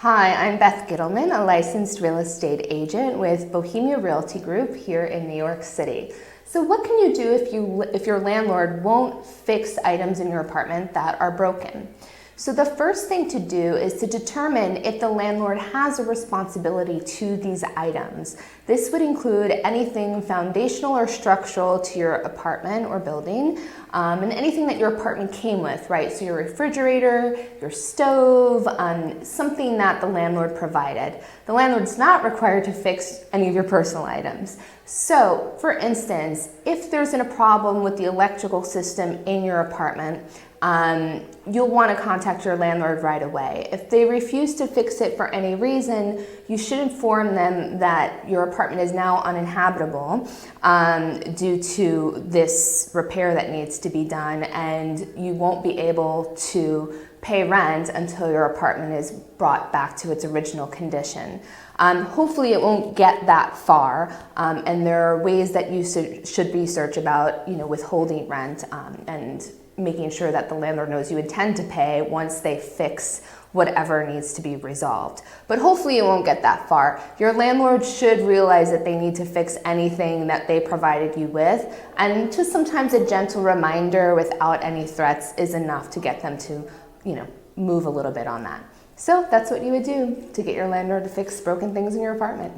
Hi, I'm Beth Gittleman, a licensed real estate agent with Bohemia Realty Group here in New York City. So what can you do if your landlord won't fix items in your apartment that are broken? So the first thing to do is to determine if the landlord has a responsibility to these items. This would include anything foundational or structural to your apartment or building, and anything that your apartment came with, right? So your refrigerator, your stove, something that the landlord provided. The landlord's not required to fix any of your personal items. So, for instance, if there's a problem with the electrical system in your apartment, you'll want to contact your landlord right away. If they refuse to fix it for any reason, you should inform them that your apartment is now uninhabitable due to this repair that needs to be done, and you won't be able to pay rent until your apartment is brought back to its original condition. Hopefully it won't get that far, and there are ways that you should research about, withholding rent and making sure that the landlord knows you intend to pay once they fix whatever needs to be resolved. But hopefully it won't get that far. Your landlord should realize that they need to fix anything that they provided you with, and just sometimes a gentle reminder without any threats is enough to get them to, move a little bit on that. So that's what you would do to get your landlord to fix broken things in your apartment.